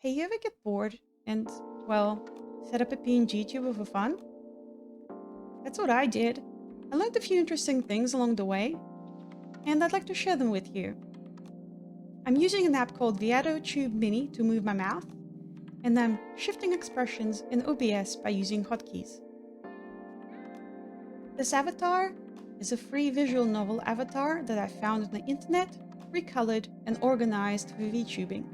Hey, you ever get bored and, well, set up a PNGTuber for fun? That's what I did. I learned a few interesting things along the way, and I'd like to share them with you. I'm using an app called Veadotube Mini to move my mouth, and I'm shifting expressions in OBS by using hotkeys. This avatar is a free visual novel avatar that I found on the internet, recolored, and organized for VTubing.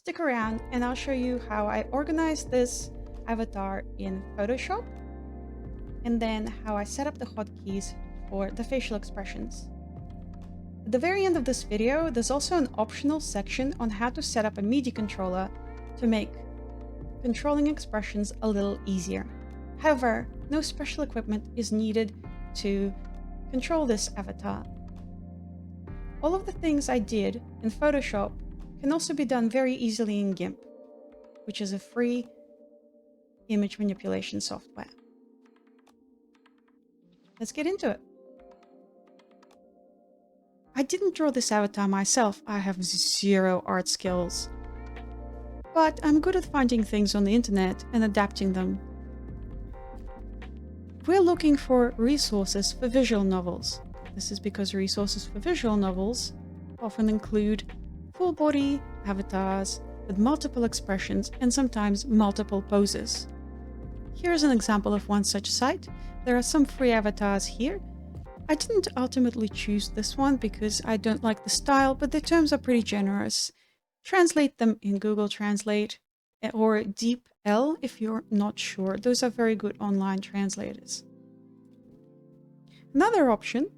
Stick around and I'll show you how I organized this avatar in Photoshop and then how I set up the hotkeys for the facial expressions. At the very end of this video, there's also an optional section on how to set up a MIDI controller to make controlling expressions a little easier. However, no special equipment is needed to control this avatar. All of the things I did in Photoshop can also be done very easily in GIMP, which is a free image manipulation software. Let's get into it. I didn't draw this avatar myself, I have zero art skills. But I'm good at finding things on the internet and adapting them. We're looking for resources for visual novels. This is because resources for visual novels often include full body avatars with multiple expressions and sometimes multiple poses. Here's an example of one such site. There are some free avatars here. I didn't ultimately choose this one because I don't like the style, but the terms are pretty generous. Translate them in Google Translate or DeepL if you're not sure. Those are very good online translators. Another option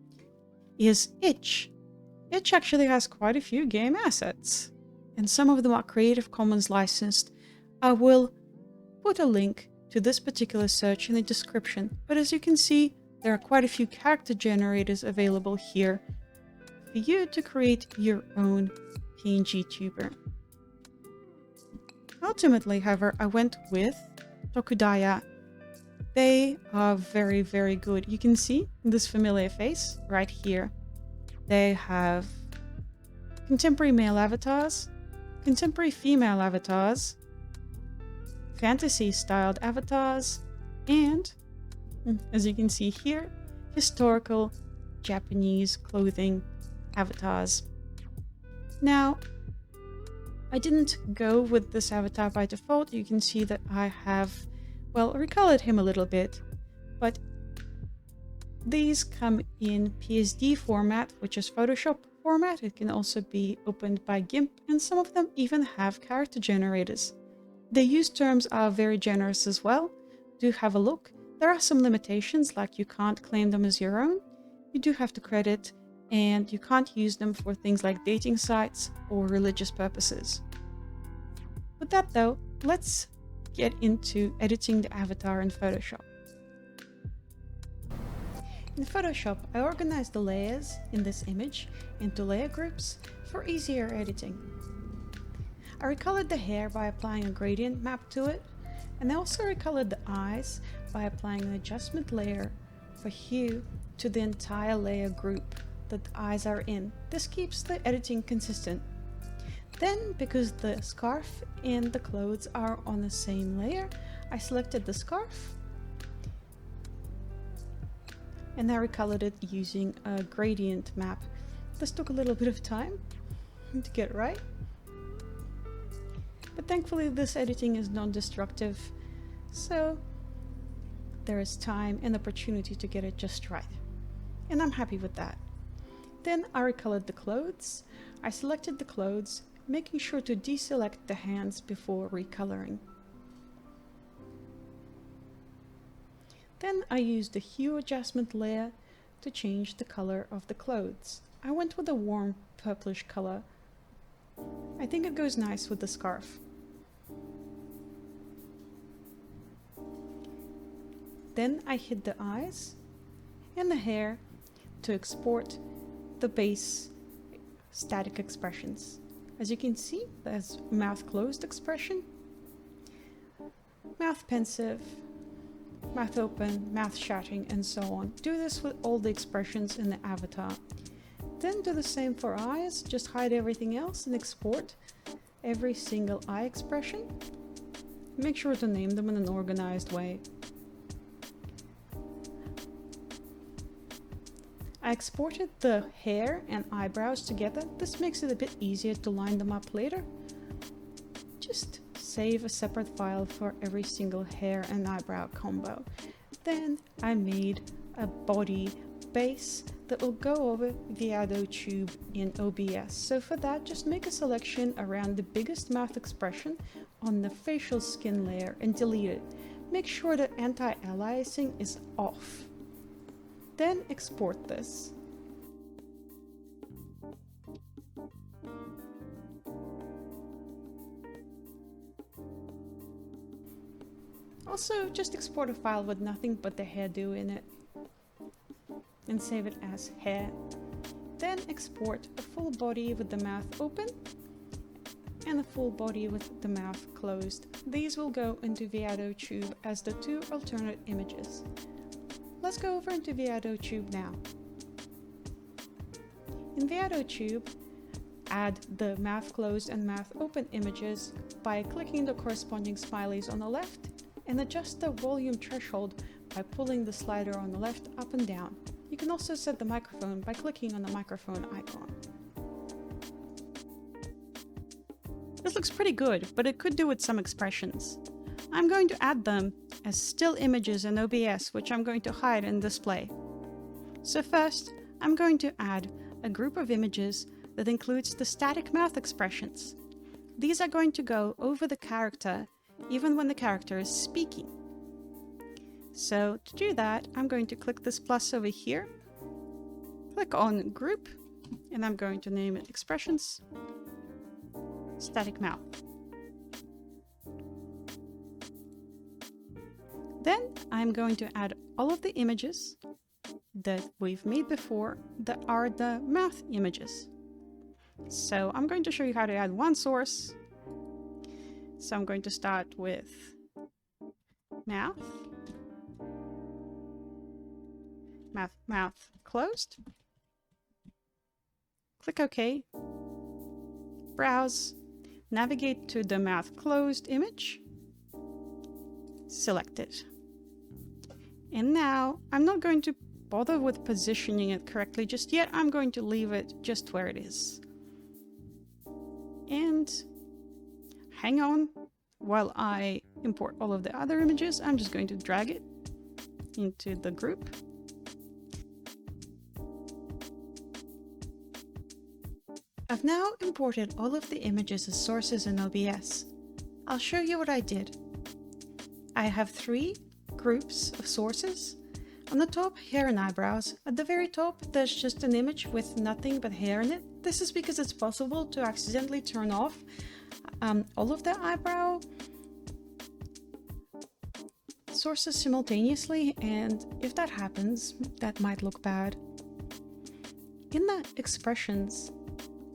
is Itch. Itch actually has quite a few game assets, and some of them are Creative Commons licensed. I will put a link to this particular search in the description, but as you can see, there are quite a few character generators available here for you to create your own PNGTuber. Ultimately, however, I went with Tokudaya. They are very, very good. You can see this familiar face right here. They have contemporary male avatars, contemporary female avatars, fantasy-styled avatars, and, as you can see here, historical Japanese clothing avatars. Now, I didn't go with this avatar by default. You can see that I have, well, recolored him a little bit, but these come in PSD format, which is Photoshop format. It can also be opened by GIMP, and some of them even have character generators. The use terms are very generous as well. Do have a look. There are some limitations, like you can't claim them as your own. You do have to credit, and you can't use them for things like dating sites or religious purposes. With that though, let's get into editing the avatar in Photoshop. In Photoshop, I organized the layers in this image into layer groups for easier editing. I recolored the hair by applying a gradient map to it, and I also recolored the eyes by applying an adjustment layer for hue to the entire layer group that the eyes are in. This keeps the editing consistent. Then, because the scarf and the clothes are on the same layer, I selected the scarf and I recolored it using a gradient map. This took a little bit of time to get right, but thankfully this editing is non-destructive, so there is time and opportunity to get it just right, and I'm happy with that. Then I recolored the clothes. I selected the clothes, making sure to deselect the hands before recoloring. Then I used the hue adjustment layer to change the color of the clothes. I went with a warm purplish color. I think it goes nice with the scarf. Then I hid the eyes and the hair to export the base static expressions. As you can see, there's mouth closed expression, mouth pensive, mouth open, mouth shutting, and so on. Do this with all the expressions in the avatar. Then do the same for eyes, just hide everything else and export every single eye expression. Make sure to name them in an organized way. I exported the hair and eyebrows together. This makes it a bit easier to line them up later. Just save a separate file for every single hair and eyebrow combo. Then I made a body base that will go over Veadotube in OBS. So for that, just make a selection around the biggest mouth expression on the facial skin layer and delete it. Make sure that anti-aliasing is off. Then export this. Also, just export a file with nothing but the hairdo in it and save it as hair. Then export a full body with the mouth open and a full body with the mouth closed. These will go into Veadotube as the two alternate images. Let's go over into Veadotube now. In Veadotube, add the mouth closed and mouth open images by clicking the corresponding smileys on the left, and adjust the volume threshold by pulling the slider on the left up and down. You can also set the microphone by clicking on the microphone icon. This looks pretty good, but it could do with some expressions. I'm going to add them as still images in OBS, which I'm going to hide and display. So first, I'm going to add a group of images that includes the static mouth expressions. These are going to go over the character even when the character is speaking. So to do that, I'm going to click this plus over here, click on group, and I'm going to name it expressions, static mouth. Then I'm going to add all of the images that we've made before that are the mouth images. So I'm going to show you how to add one source. So I'm going to start with mouth, mouth closed. Click OK. Browse, navigate to the mouth closed image, select it. And now I'm not going to bother with positioning it correctly just yet. I'm going to leave it just where it is. And hang on while I import all of the other images. I'm just going to drag it into the group. I've now imported all of the images as sources in OBS. I'll show you what I did. I have 3 groups of sources. On the top, hair and eyebrows. At the very top, there's just an image with nothing but hair in it. This is because it's possible to accidentally turn off all of the eyebrow sources simultaneously, and if that happens, that might look bad. In the expressions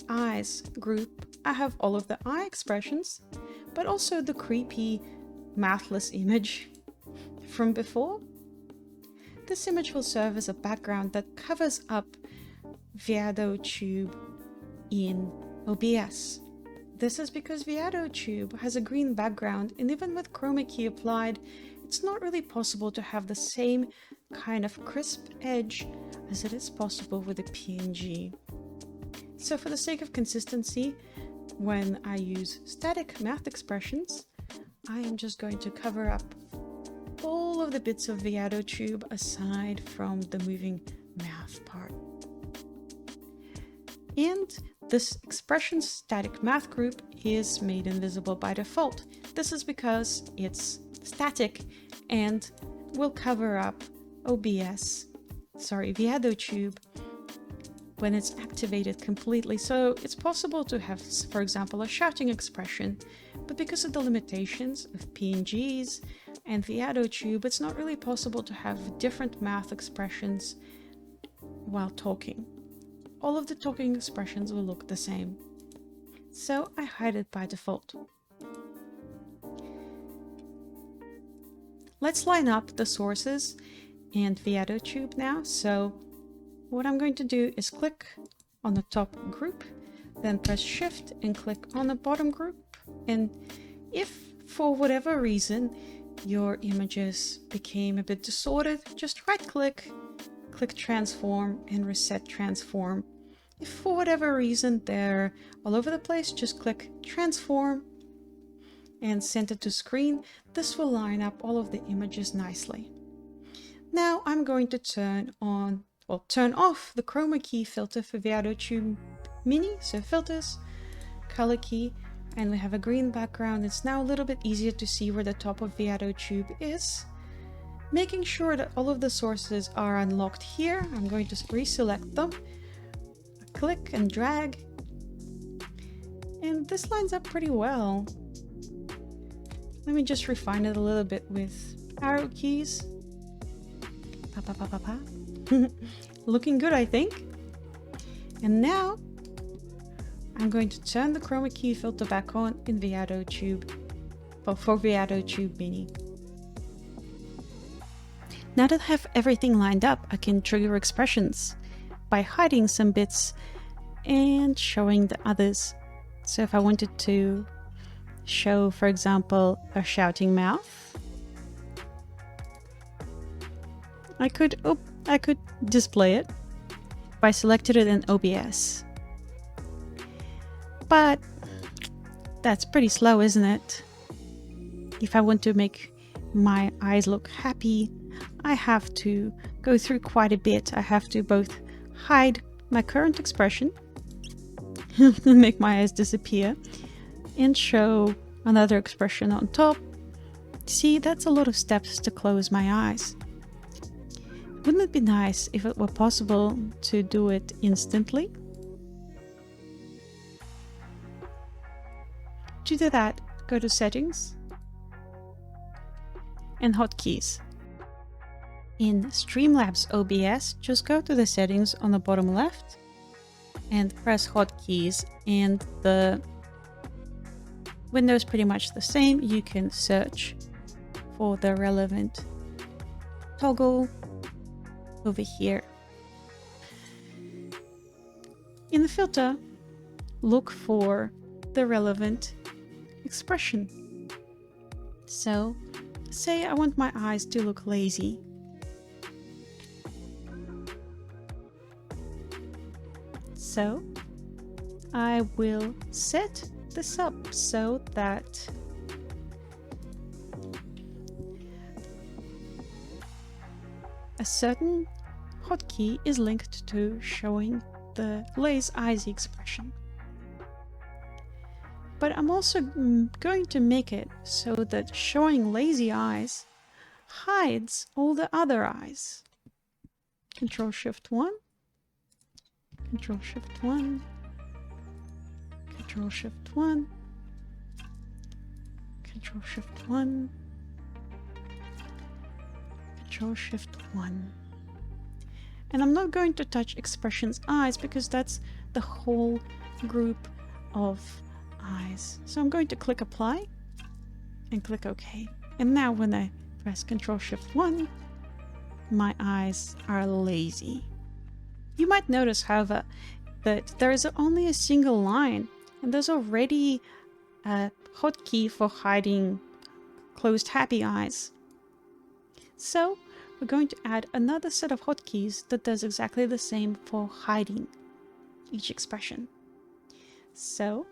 eyes group, I have all of the eye expressions, but also the creepy mouthless image from before. This image will serve as a background that covers up Veadotube in OBS. This is because Veadotube has a green background, and even with chroma key applied, it's not really possible to have the same kind of crisp edge as it is possible with a PNG. So for the sake of consistency, when I use static mouth expressions, I am just going to cover up all of the bits of Veadotube aside from the moving mouth part. And this expression static mouth group is made invisible by default. This is because it's static and will cover up Veadotube when it's activated completely. So it's possible to have, for example, a shouting expression, but because of the limitations of PNGs and Veadotube, it's not really possible to have different mouth expressions while talking. All of the talking expressions will look the same. So I hide it by default. Let's line up the sources and Veadotube now. So what I'm going to do is click on the top group, Then press Shift and click on the bottom group. And if for whatever reason your images became a bit disordered, just right click, click Transform and Reset Transform. If for whatever reason they're all over the place, just click Transform and Center to Screen. This will line up all of the images nicely. Now I'm going to turn off the chroma key filter for Veadotube Mini. So filters, color key, and we have a green background. It's now a little bit easier to see where the top of Veadotube is. Making sure that all of the sources are unlocked here, I'm going to reselect them. Click and drag. And this lines up pretty well. Let me just refine it a little bit with arrow keys. Pa, pa, pa, pa, pa. Looking good, I think. And now I'm going to turn the chroma key filter back on in Veadotube, for Veadotube Mini. Now that I have everything lined up, I can trigger expressions by hiding some bits and showing the others. So if I wanted to show, for example, a shouting mouth, I could display it by selecting it in OBS. But that's pretty slow, isn't it? If I want to make my eyes look happy, I have to go through quite a bit. I have to both hide my current expression and make my eyes disappear and show another expression on top. See, that's a lot of steps to close my eyes. Wouldn't it be nice if it were possible to do it instantly? To do that, go to Settings and Hotkeys. In Streamlabs OBS, just go to the settings on the bottom left and press Hotkeys, and the window is pretty much the same. You can search for the relevant toggle over here. In the filter, look for the relevant expression. So, say I want my eyes to look lazy. So, I will set this up so that a certain hotkey is linked to showing the lazy eyes expression. But I'm also going to make it so that showing lazy eyes hides all the other eyes. Control-Shift-1, Control-Shift-1, Control-Shift-1, Control-Shift-1, Control-Shift-1. And I'm not going to touch expressions eyes because that's the whole group of eyes. So I'm going to click Apply and click OK. And now when I press Control-Shift-1, my eyes are lazy. You might notice, however, that there is only a single line, and there's already a hotkey for hiding closed happy eyes. So we're going to add another set of hotkeys that does exactly the same for hiding each expression. So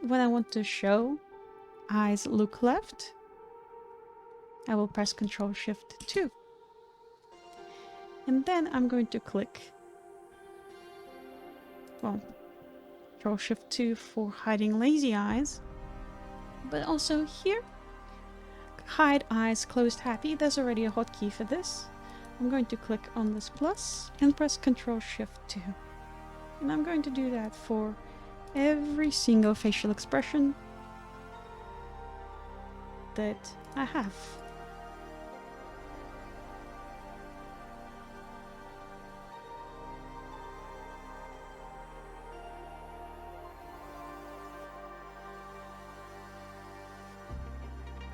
when I want to show eyes look left, I will press Control-Shift-2. And then I'm going to click, well, Control-Shift-2 for hiding lazy eyes. But also here, hide eyes closed happy. There's already a hotkey for this. I'm going to click on this plus and press Control-Shift-2. And I'm going to do that for every single facial expression that I have.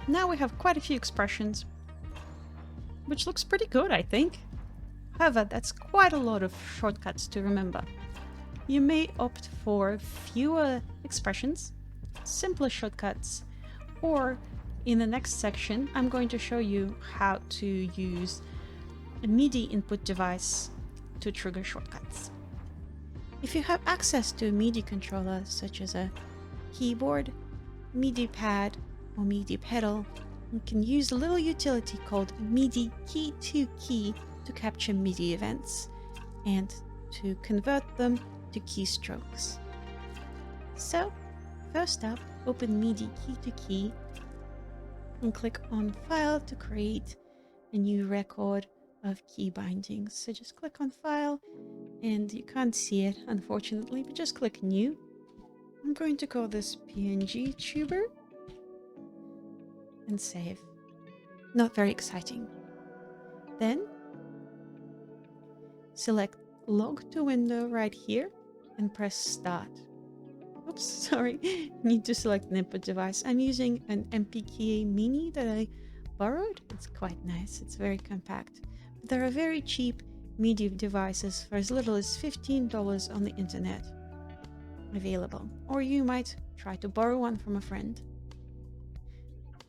Now we have quite a few expressions, which looks pretty good, I think. However, that's quite a lot of shortcuts to remember. you may opt for fewer expressions, simpler shortcuts, or in the next section, I'm going to show you how to use a MIDI input device to trigger shortcuts. If you have access to a MIDI controller, such as a keyboard, MIDI pad, or MIDI pedal, you can use a little utility called MIDI key-to-key to capture MIDI events and to convert them to keystrokes. So, first up, open MIDI key-to-key and click on File to create a new record of key bindings. So just click on File, and you can't see it unfortunately, but just click New. I'm going to call this PNGTuber and save. Not very exciting. Then select Log to Window right here and press Start. Oops, sorry, need to select an input device. I'm using an MPK Mini that I borrowed. It's quite nice, it's very compact. But there are very cheap MIDI devices for as little as $15 on the internet available, or you might try to borrow one from a friend.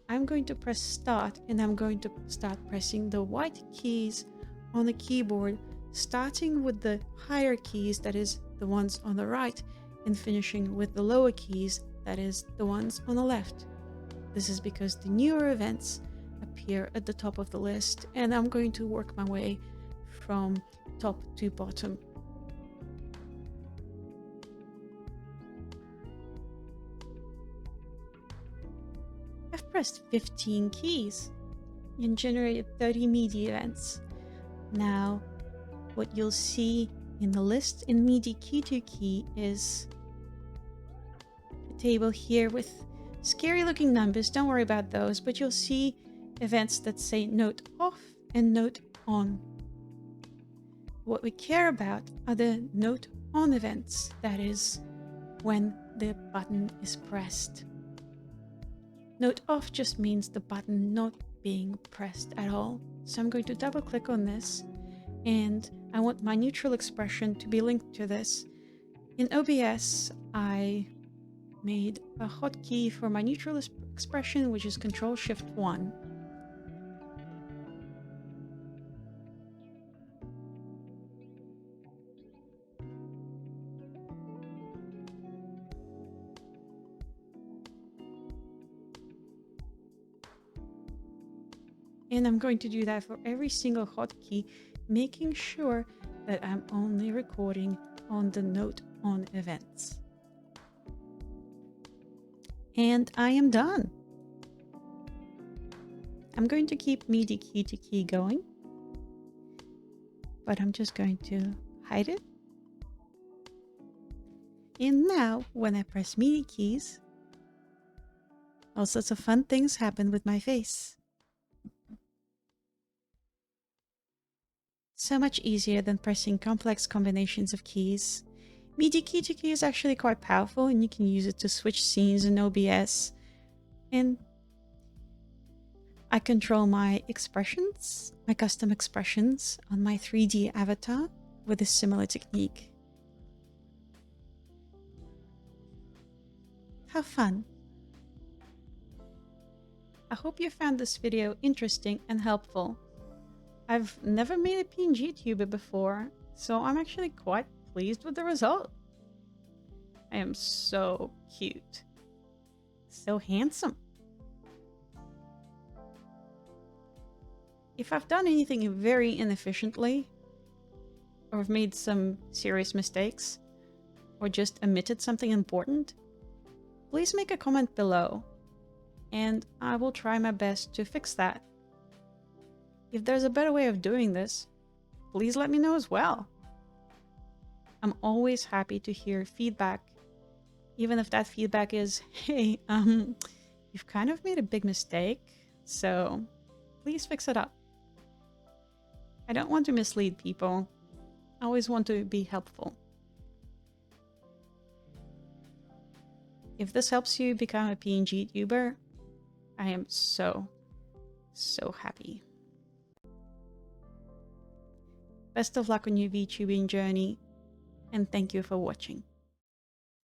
I'm going to press Start, and I'm going to start pressing the white keys on the keyboard, starting with the higher keys, that is the ones on the right, and finishing with the lower keys, that is the ones on the left. This is because the newer events appear at the top of the list, and I'm going to work my way from top to bottom. I've pressed 15 keys and generated 30 MIDI events. Now, what you'll see in the list in MIDI key-to-key is a table here with scary looking numbers. Don't worry about those, but you'll see events that say note off and note on. What we care about are the note on events, that is, when the button is pressed. Note off just means the button not being pressed at all. So I'm going to double click on this, and I want my neutral expression to be linked to this. In OBS, I made a hotkey for my neutral expression, which is Ctrl-Shift-1. And I'm going to do that for every single hotkey, making sure that I'm only recording on the note on events. And I am done. I'm going to keep MIDI key-to-key going, but I'm just going to hide it. And now, when I press MIDI keys, all sorts of fun things happen with my face. So much easier than pressing complex combinations of keys. MIDI key-to-key is actually quite powerful, and you can use it to switch scenes in OBS. And I control my expressions, my custom expressions, on my 3D avatar with a similar technique. How fun! I hope you found this video interesting and helpful. I've never made a PNGTuber before, so I'm actually quite pleased with the result. I am so cute. So handsome. If I've done anything very inefficiently, or have made some serious mistakes, or just omitted something important, please make a comment below, and I will try my best to fix that. If there's a better way of doing this, please let me know as well. I'm always happy to hear feedback, even if that feedback is, hey, you've kind of made a big mistake, so please fix it up. I don't want to mislead people. I always want to be helpful. If this helps you become a PNGTuber, I am so happy. Best of luck on your VTubing journey. and thank you for watching.